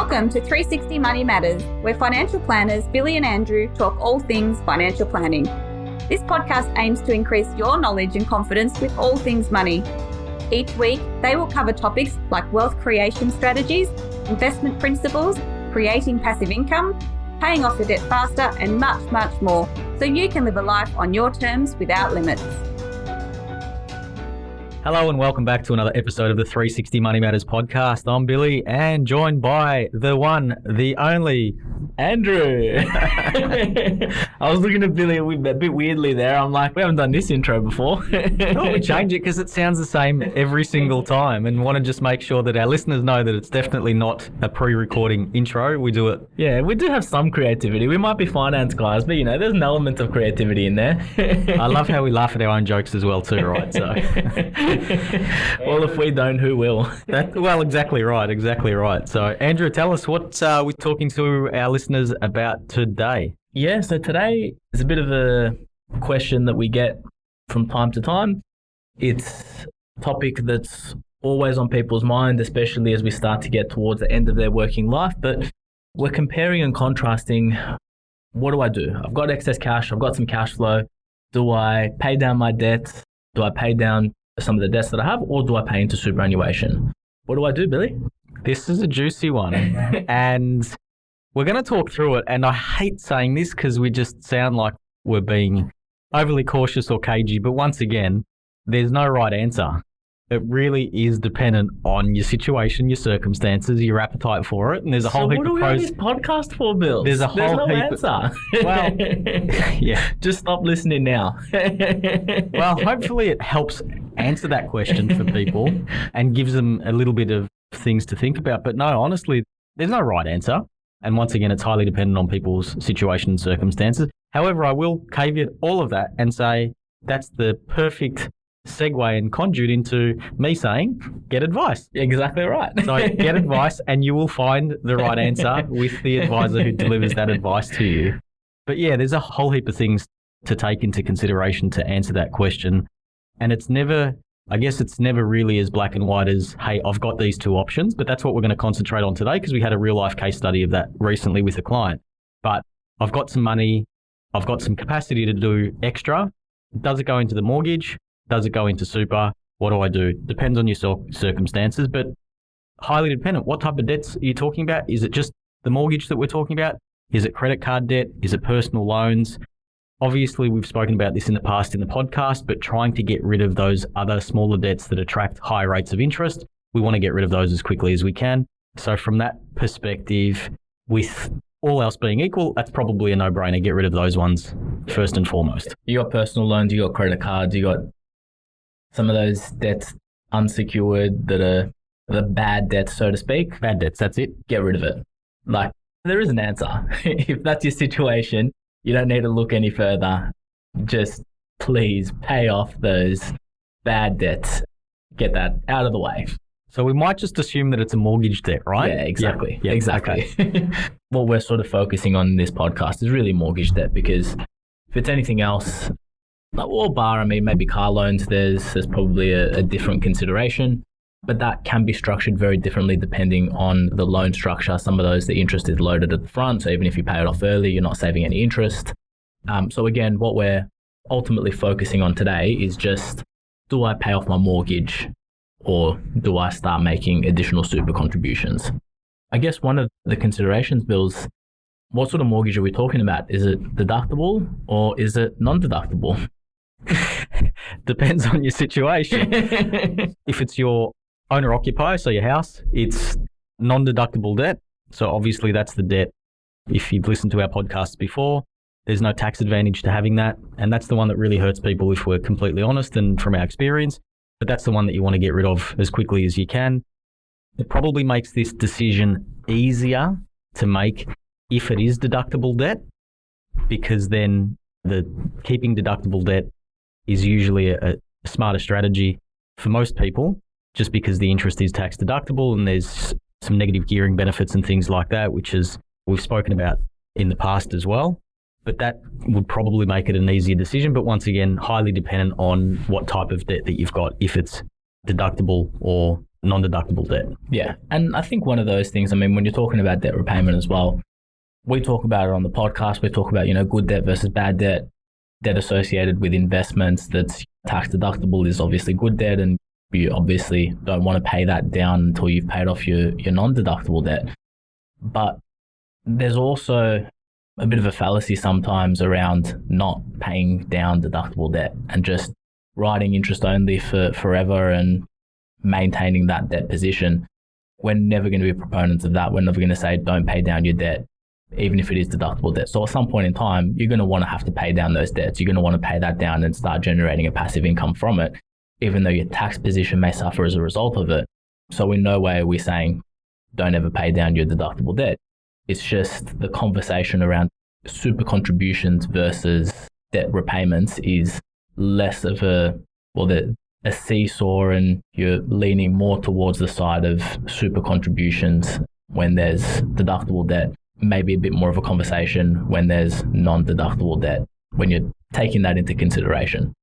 Welcome to 360 Money Matters, where financial planners Billy and Andrew talk all things financial planning. This podcast aims to increase your knowledge and confidence with all things money. Each week, they will cover topics like wealth creation strategies, investment principles, creating passive income, paying off your debt faster, and much, much more, so you can live a life on your terms without limits. Hello and welcome back to another episode of the 360 Money Matters podcast. I'm Billy and joined by the one, the only Andrew. I was looking at Billy a bit weirdly there. I'm like, we haven't done this intro before. We change it because it sounds the same every single time and want to just make sure that our listeners know that it's definitely not a pre-recording intro. We do it. Yeah, we do have some creativity. We might be finance guys, but there's an element of creativity in there. I love how we laugh at our own jokes as well too, right? So, well, if we don't, who will? Exactly right. So, Andrew, tell us what we're talking to our listeners about today. Yeah, so today is a bit of a question that we get from time to time. It's a topic that's always on people's mind, especially as we start to get towards the end of their working life. But we're comparing and contrasting, what do I do? I've got excess cash, I've got some cash flow. Do I pay down my debt? Do I pay down some of the debts that I have, or do I pay into superannuation? What do I do, Billy? This is a juicy one. And we're going to talk through it. And I hate saying this because we just sound like we're being overly cautious or cagey. But once again, there's no right answer. It really is dependent on your situation, your circumstances, your appetite for it. And there's a whole heap of pros. So what do we have this podcast for, Bill? There's no heap answer. Well, yeah. Just stop listening now. Well, hopefully it helps answer that question for people and gives them a little bit of things to think about. But no, honestly, there's no right answer. And once again, it's highly dependent on people's situation and circumstances. However, I will caveat all of that and say that's the perfect segue and conduit into me saying, get advice. Exactly right. So get advice and you will find the right answer with the advisor who delivers that advice to you. But yeah, there's a whole heap of things to take into consideration to answer that question. And it's never really as black and white as, hey, I've got these two options, but that's what we're going to concentrate on today because we had a real life case study of that recently with a client. But I've got some money, I've got some capacity to do extra. Does it go into the mortgage? Does it go into super? What do I do? Depends on your circumstances, but highly dependent. What type of debts are you talking about? Is it just the mortgage that we're talking about? Is it credit card debt? Is it personal loans? Obviously, we've spoken about this in the past in the podcast, but trying to get rid of those other smaller debts that attract high rates of interest, we want to get rid of those as quickly as we can. So from that perspective, with all else being equal, that's probably a no-brainer. Get rid of those ones first and foremost. You got personal loans, you got credit cards, you got some of those debts unsecured that are the bad debts, so to speak. Bad debts, that's it. Get rid of it. Like, there is an answer. If that's your situation, you don't need to look any further. Just please pay off those bad debts. Get that out of the way. So we might just assume that it's a mortgage debt, right? Yeah, exactly. Yeah, exactly. Okay. What we're sort of focusing on in this podcast is really mortgage debt, because if it's anything else, maybe car loans, there's probably a different consideration, but that can be structured very differently depending on the loan structure. Some of those, the interest is loaded at the front, so even if you pay it off early, you're not saving any interest. So again, what we're ultimately focusing on today is just, do I pay off my mortgage or do I start making additional super contributions? I guess one of the considerations, Bill, is what sort of mortgage are we talking about? Is it deductible or is it non-deductible? Depends on your situation. If it's your owner-occupier, so your house, it's non-deductible debt. So obviously that's the debt. If you've listened to our podcasts before, there's no tax advantage to having that. And that's the one that really hurts people if we're completely honest and from our experience. But that's the one that you want to get rid of as quickly as you can. It probably makes this decision easier to make if it is deductible debt, because then the keeping deductible debt is usually a smarter strategy for most people, just because the interest is tax deductible and there's some negative gearing benefits and things like that, which is we've spoken about in the past as well. But that would probably make it an easier decision. But once again, highly dependent on what type of debt that you've got, if it's deductible or non-deductible debt. Yeah. And I think one of those things, I mean, when you're talking about debt repayment as well, we talk about it on the podcast. We talk about, good debt versus bad debt. Debt associated with investments that's tax deductible is obviously good debt, and you obviously don't want to pay that down until you've paid off your non-deductible debt. But there's also a bit of a fallacy sometimes around not paying down deductible debt and just writing interest only for forever and maintaining that debt position. We're never going to be proponents of that. We're never going to say don't pay down your debt, even if it is deductible debt. So at some point in time, you're going to want to have to pay down those debts. You're going to want to pay that down and start generating a passive income from it, even though your tax position may suffer as a result of it. So in no way are we saying don't ever pay down your deductible debt. It's just the conversation around super contributions versus debt repayments is less of a seesaw, and you're leaning more towards the side of super contributions when there's deductible debt. Maybe a bit more of a conversation when there's non-deductible debt, when you're taking that into consideration.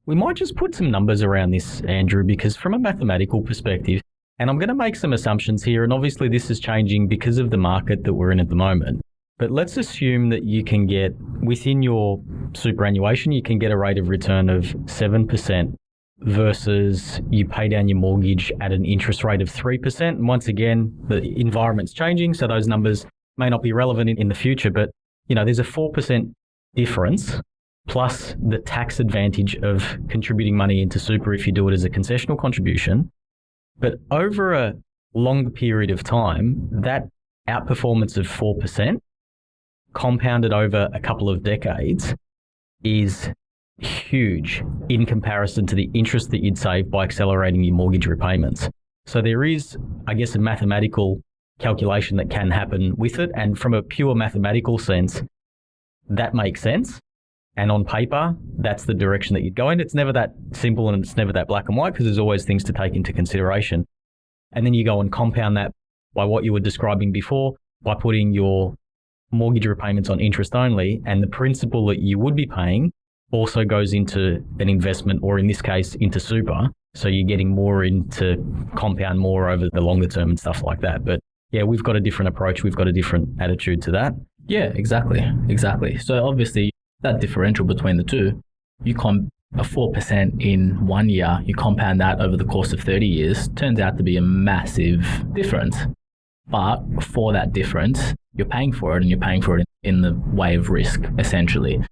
We might just put some numbers around this, Andrew, because from a mathematical perspective, and I'm going to make some assumptions here, and obviously this is changing because of the market that we're in at the moment. But let's assume that you can get, within your superannuation, you can get a rate of return of 7% versus you pay down your mortgage at an interest rate of 3%. And once again, the environment's changing, so those numbers may not be relevant in the future, but there's a 4% difference plus the tax advantage of contributing money into super if you do it as a concessional contribution. But over a longer period of time, that outperformance of 4% compounded over a couple of decades is huge in comparison to the interest that you'd save by accelerating your mortgage repayments. So there is, I guess, a mathematical calculation that can happen with it. And from a pure mathematical sense, that makes sense. And on paper, that's the direction that you'd go in. It's never that simple and it's never that black and white because there's always things to take into consideration. And then you go and compound that by what you were describing before, by putting your mortgage repayments on interest only, and the principal that you would be paying also goes into an investment, or in this case, into super. So you're getting more into compound more over the longer term and stuff like that. But yeah, we've got a different approach. We've got a different attitude to that. Yeah, exactly. So obviously that differential between the two, you a 4% in 1 year, you compound that over the course of 30 years, turns out to be a massive difference. But for that difference, you're paying for it, and you're paying for it in the way of risk, essentially.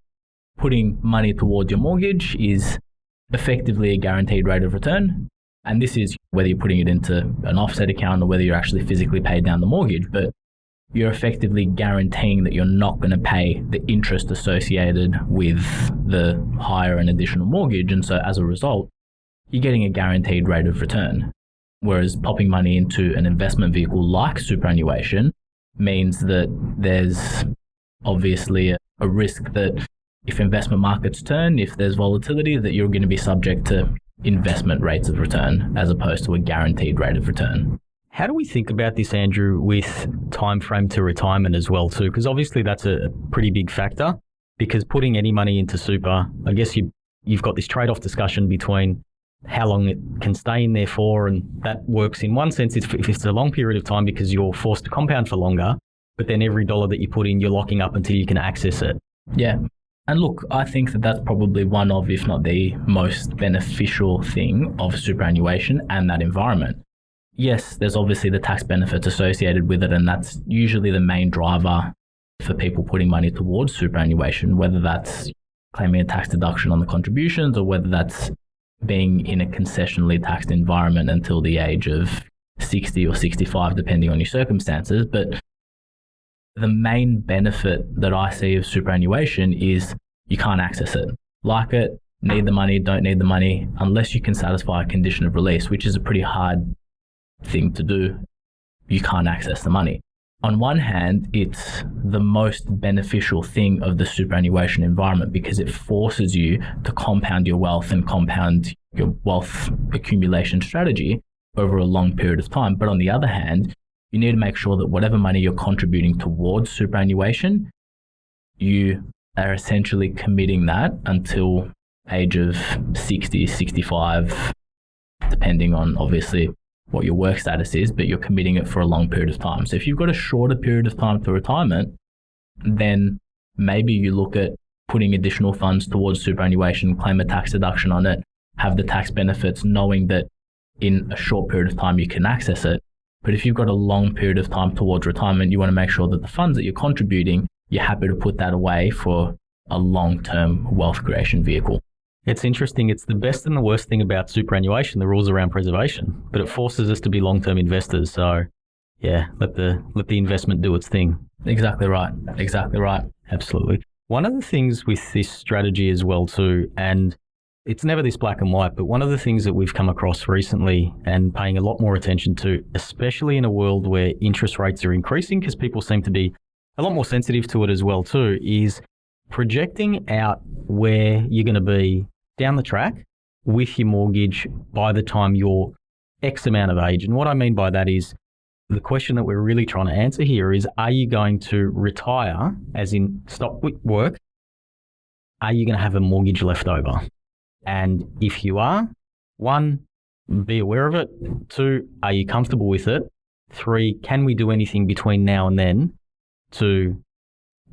Putting money toward your mortgage is effectively a guaranteed rate of return. And this is whether you're putting it into an offset account or whether you're actually physically paid down the mortgage, but you're effectively guaranteeing that you're not going to pay the interest associated with the higher and additional mortgage. And so as a result, you're getting a guaranteed rate of return. Whereas popping money into an investment vehicle like superannuation means that there's obviously a risk that if investment markets turn, if there's volatility, that you're going to be subject to investment rates of return as opposed to a guaranteed rate of return. How do we think about this, Andrew, with time frame to retirement as well too? Because obviously that's a pretty big factor, because putting any money into super, I guess you've got this trade-off discussion between how long it can stay in there for, and that works in one sense if it's a long period of time because you're forced to compound for longer, but then every dollar that you put in, you're locking up until you can access it. Yeah. And look, I think that that's probably one of, if not the most beneficial thing of superannuation and that environment. Yes, there's obviously the tax benefits associated with it, and that's usually the main driver for people putting money towards superannuation, whether that's claiming a tax deduction on the contributions or whether that's being in a concessionally taxed environment until the age of 60 or 65, depending on your circumstances. But the main benefit that I see of superannuation is you can't access it. Like it, need the money, don't need the money, unless you can satisfy a condition of release, which is a pretty hard thing to do. You can't access the money. On one hand, it's the most beneficial thing of the superannuation environment because it forces you to compound your wealth and compound your wealth accumulation strategy over a long period of time. But on the other hand, you need to make sure that whatever money you're contributing towards superannuation, you are essentially committing that until age of 60, 65, depending on obviously what your work status is, but you're committing it for a long period of time. So if you've got a shorter period of time to retirement, then maybe you look at putting additional funds towards superannuation, claim a tax deduction on it, have the tax benefits, knowing that in a short period of time you can access it. But if you've got a long period of time towards retirement, you want to make sure that the funds that you're contributing, you're happy to put that away for a long-term wealth creation vehicle. It's interesting. It's the best and the worst thing about superannuation, the rules around preservation, but it forces us to be long-term investors. So yeah, let the investment do its thing. Exactly right. Exactly right. Absolutely. One of the things with this strategy as well too, and it's never this black and white, but one of the things that we've come across recently and paying a lot more attention to, especially in a world where interest rates are increasing, because people seem to be a lot more sensitive to it as well too, is projecting out where you're going to be down the track with your mortgage by the time you're X amount of age. And what I mean by that is the question that we're really trying to answer here is, are you going to retire, as in stop work? Are you going to have a mortgage left over? And if you are, 1, be aware of it. 2, are you comfortable with it? 3, can we do anything between now and then to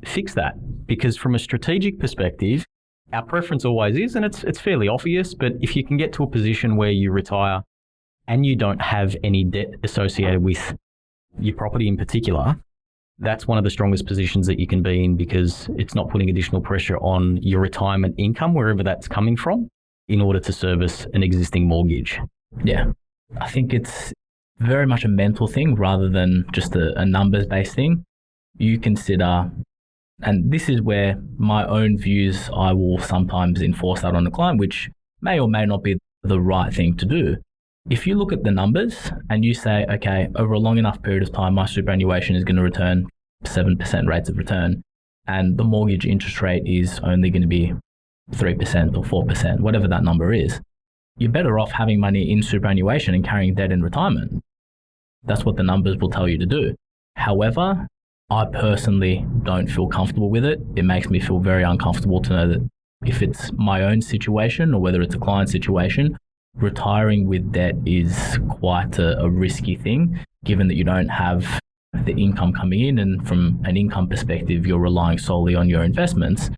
fix that? Because from a strategic perspective, our preference always is, and it's fairly obvious, but if you can get to a position where you retire and you don't have any debt associated with your property in particular, that's one of the strongest positions that you can be in, because it's not putting additional pressure on your retirement income, wherever that's coming from, in order to service an existing mortgage. Yeah, I think it's very much a mental thing rather than just a numbers-based thing. You consider, and this is where my own views, I will sometimes enforce that on the client, which may or may not be the right thing to do. If you look at the numbers and you say, okay, over a long enough period of time, my superannuation is going to return 7% rates of return, and the mortgage interest rate is only going to be 3% or 4%, whatever that number is, you're better off having money in superannuation and carrying debt in retirement. That's what the numbers will tell you to do. However, I personally don't feel comfortable with it. It makes me feel very uncomfortable to know that if it's my own situation or whether it's a client situation, retiring with debt is quite a risky thing, given that you don't have the income coming in, and from an income perspective, you're relying solely on your investments.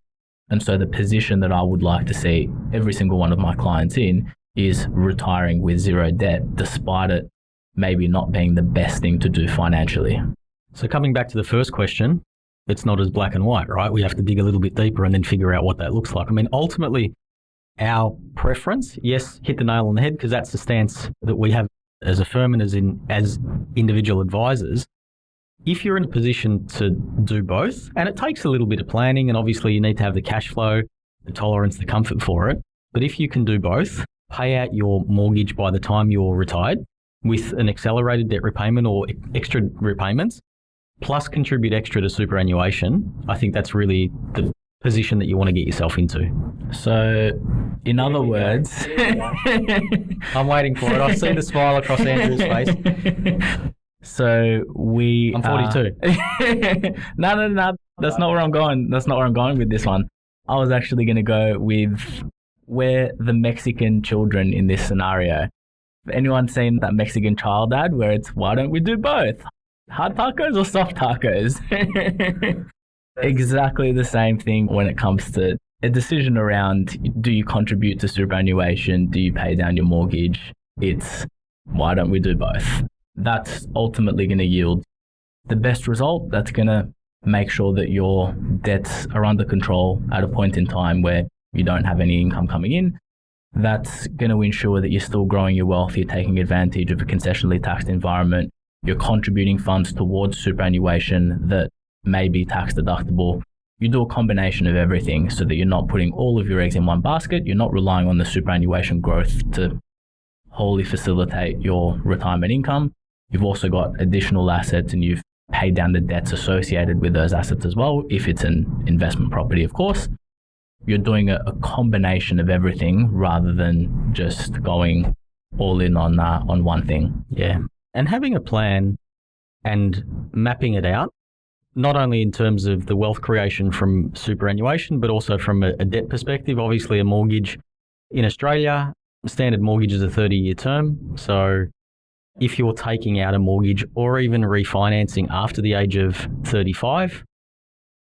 And so the position that I would like to see every single one of my clients in is retiring with zero debt, despite it maybe not being the best thing to do financially. So coming back to the first question, it's not as black and white, right? We have to dig a little bit deeper and then figure out what that looks like. I mean, ultimately, our preference, yes, hit the nail on the head, because that's the stance that we have as a firm and as individual advisors. If you're in a position to do both, and it takes a little bit of planning, and obviously you need to have the cash flow, the tolerance, the comfort for it. But if you can do both, pay out your mortgage by the time you're retired with an accelerated debt repayment or extra repayments, plus contribute extra to superannuation, I think that's really the position that you want to get yourself into. So, in other words, I'm waiting for it. I see the smile across Andrew's face. So I'm 42. No. That's not where I'm going. That's not where I'm going with this one. I was actually going to go with where the Mexican children in this scenario. Anyone seen that Mexican child ad where it's, why don't we do both? Hard tacos or soft tacos? Exactly the same thing when it comes to a decision around, do you contribute to superannuation? Do you pay down your mortgage? It's, why don't we do both? That's ultimately going to yield the best result. That's going to make sure that your debts are under control at a point in time where you don't have any income coming in. That's going to ensure that you're still growing your wealth, you're taking advantage of a concessionally taxed environment, you're contributing funds towards superannuation that may be tax deductible. You do a combination of everything so that you're not putting all of your eggs in one basket. You're not relying on the superannuation growth to wholly facilitate your retirement income. You've also got additional assets and you've paid down the debts associated with those assets as well, if it's an investment property, of course. You're doing a combination of everything rather than just going all in on one thing. Yeah. And having a plan and mapping it out, not only in terms of the wealth creation from superannuation, but also from a debt perspective. Obviously, a mortgage in Australia, standard mortgage is a 30-year term. So if you're taking out a mortgage or even refinancing after the age of 35,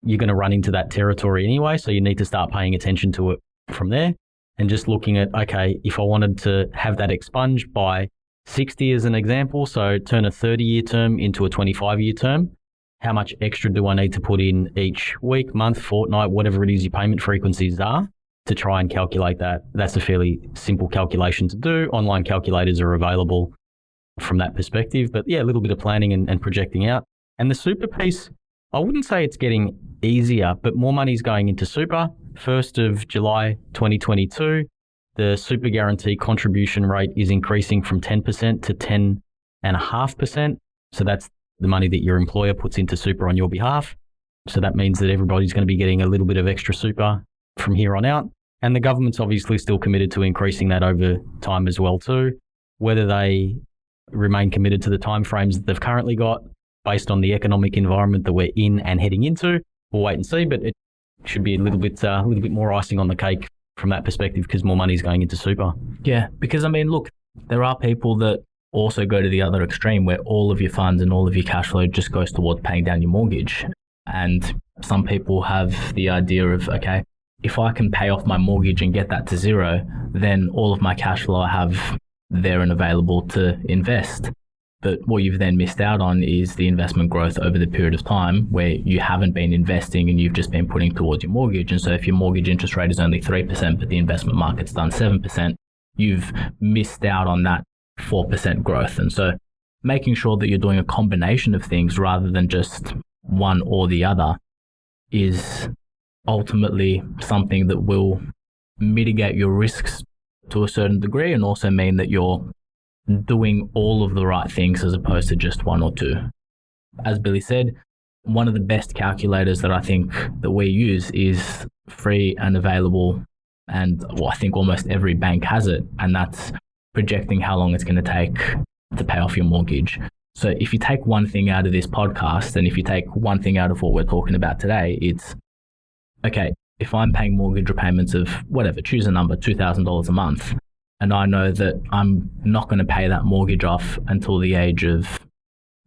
you're going to run into that territory anyway. So you need to start paying attention to it from there and just looking at, okay, if I wanted to have that expunged by 60 as an example, so turn a 30-year term into a 25-year term, how much extra do I need to put in each week, month, fortnight, whatever it is your payment frequencies are to try and calculate that? That's a fairly simple calculation to do. Online calculators are available from that perspective. But yeah, a little bit of planning and projecting out. And the super piece, I wouldn't say it's getting easier, but more money's going into super. 1st of July 2022, the super guarantee contribution rate is increasing from 10% to 10.5%. So that's the money that your employer puts into super on your behalf. So that means that everybody's going to be getting a little bit of extra super from here on out. And the government's obviously still committed to increasing that over time as well too. Whether they remain committed to the timeframes that they've currently got based on the economic environment that we're in and heading into, we'll wait and see. But it should be a little bit more icing on the cake from that perspective because more money is going into super. Yeah, because I mean, look, there are people that also go to the other extreme where all of your funds and all of your cash flow just goes towards paying down your mortgage. And some people have the idea of, okay, if I can pay off my mortgage and get that to zero, then all of my cash flow I have there and available to invest. But what you've then missed out on is the investment growth over the period of time where you haven't been investing and you've just been putting towards your mortgage. And so if your mortgage interest rate is only 3%, but the investment market's done 7%, you've missed out on that 4% growth. And so making sure that you're doing a combination of things rather than just one or the other is ultimately something that will mitigate your risks to a certain degree and also mean that you're doing all of the right things as opposed to just one or two. As Billy said, one of the best calculators that I think that we use is free and available, and I think almost every bank has it, and that's projecting how long it's going to take to pay off your mortgage. So if you take one thing out of this podcast, and if you take one thing out of what we're talking about today, it's, okay, if I'm paying mortgage repayments of whatever, choose a number, $2,000 a month, and I know that I'm not going to pay that mortgage off until the age of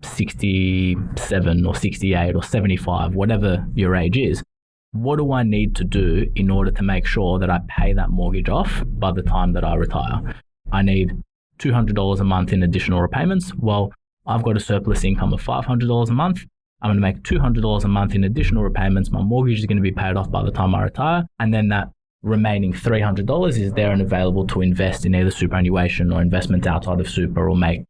67 or 68 or 75, whatever your age is, what do I need to do in order to make sure that I pay that mortgage off by the time that I retire? I need $200 a month in additional repayments. Well, I've got a surplus income of $500 a month. I'm going to make $200 a month in additional repayments. My mortgage is going to be paid off by the time I retire. And then that remaining $300 is there and available to invest in either superannuation or investments outside of super, or make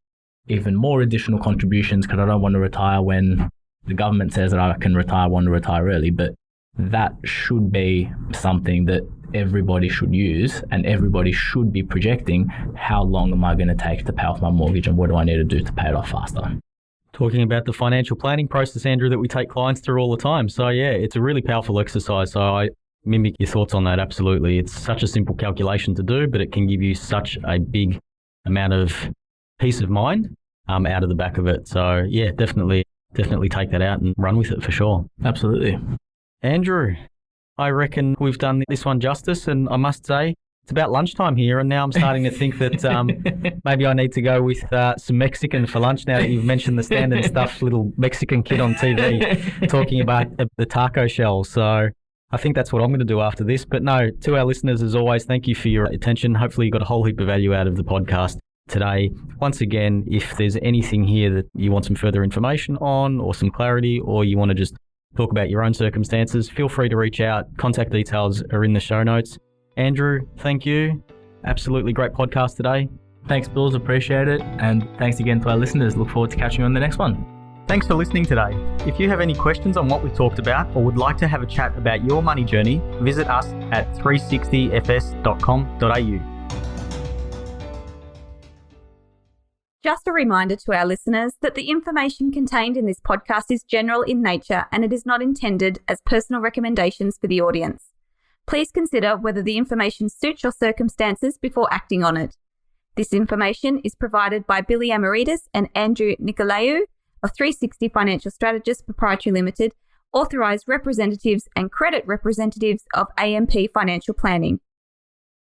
even more additional contributions because I don't want to retire when the government says that I can retire, want to retire early. But that should be something that everybody should use, and everybody should be projecting how long am I going to take to pay off my mortgage and what do I need to do to pay it off faster. Talking about the financial planning process, Andrew, that we take clients through all the time. So yeah, it's a really powerful exercise. So I mimic your thoughts on that. Absolutely. It's such a simple calculation to do, but it can give you such a big amount of peace of mind out of the back of it. So yeah, definitely take that out and run with it for sure. Absolutely. Andrew, I reckon we've done this one justice, and I must say it's about lunchtime here, and now I'm starting to think that maybe I need to go with some Mexican for lunch now that you've mentioned the stand and stuffed little Mexican kid on TV talking about the taco shell. So I think that's what I'm going to do after this. But no, to our listeners, as always, thank you for your attention. Hopefully you got a whole heap of value out of the podcast today. Once again, if there's anything here that you want some further information on or some clarity, or you want to just talk about your own circumstances, feel free to reach out. Contact details are in the show notes. Andrew, thank you. Absolutely great podcast today. Thanks, Bills. Appreciate it. And thanks again to our listeners. Look forward to catching you on the next one. Thanks for listening today. If you have any questions on what we've talked about or would like to have a chat about your money journey, visit us at 360fs.com.au. Just a reminder to our listeners that the information contained in this podcast is general in nature and it is not intended as personal recommendations for the audience. Please consider whether the information suits your circumstances before acting on it. This information is provided by Billy Amaritis and Andrew Nicolaou of 360 Financial Strategists Proprietary Limited, authorised representatives and credit representatives of AMP Financial Planning.